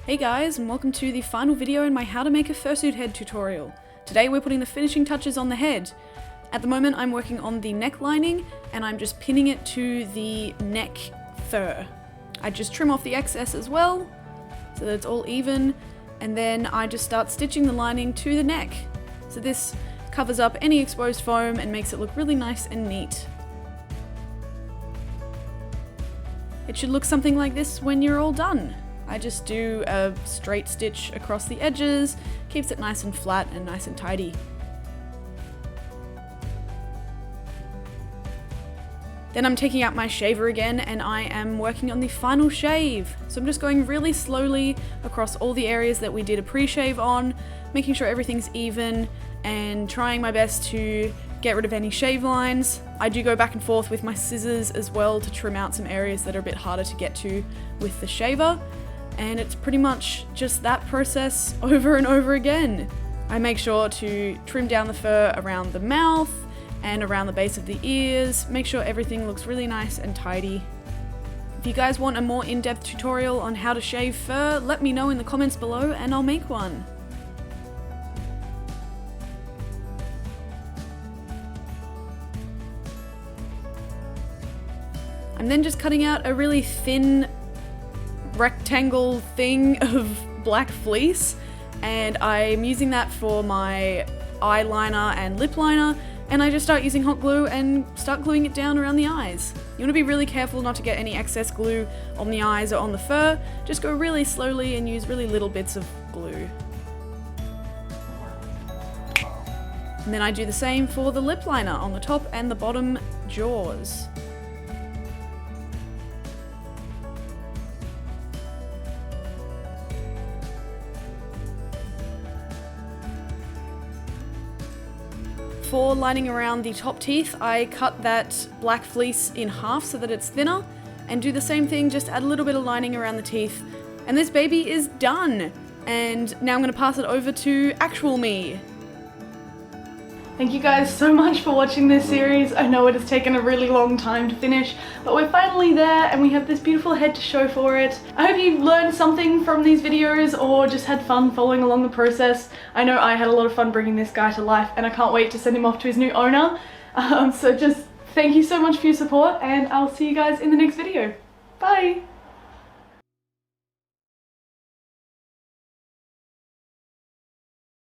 Hey guys, and welcome to the final video in my how to make a fursuit head tutorial. Today we're putting the finishing touches on the head. At the moment I'm working on the neck lining and I'm just pinning it to the neck fur. I just trim off the excess as well so that it's all even, and then I just start stitching the lining to the neck. So this covers up any exposed foam and makes it look really nice and neat. It should look something like this when you're all done. I just do a straight stitch across the edges, keeps it nice and flat and nice and tidy. Then I'm taking out my shaver again and I am working on the final shave. So I'm just going really slowly across all the areas that we did a pre-shave on, making sure everything's even and trying my best to get rid of any shave lines. I do go back and forth with my scissors as well to trim out some areas that are a bit harder to get to with the shaver. And it's pretty much just that process over and over again. I make sure to trim down the fur around the mouth and around the base of the ears, make sure everything looks really nice and tidy. If you guys want a more in-depth tutorial on how to shave fur, let me know in the comments below and I'll make one. I'm then just cutting out a really thin rectangle thing of black fleece, and I'm using that for my eyeliner and lip liner, and I just start using hot glue and start gluing it down around the eyes. You want to be really careful not to get any excess glue on the eyes or on the fur. Just go really slowly and use really little bits of glue. And then I do the same for the lip liner on the top and the bottom jaws. For lining around the top teeth, I cut that black fleece in half so that it's thinner, and do the same thing, just add a little bit of lining around the teeth, and this baby is done! And now I'm going to pass it over to actual me. Thank you guys so much for watching this series. I know it has taken a really long time to finish, but we're finally there and we have this beautiful head to show for it. I hope you learned something from these videos or just had fun following along the process. I know I had a lot of fun bringing this guy to life and I can't wait to send him off to his new owner. So just thank you so much for your support and I'll see you guys in the next video. Bye!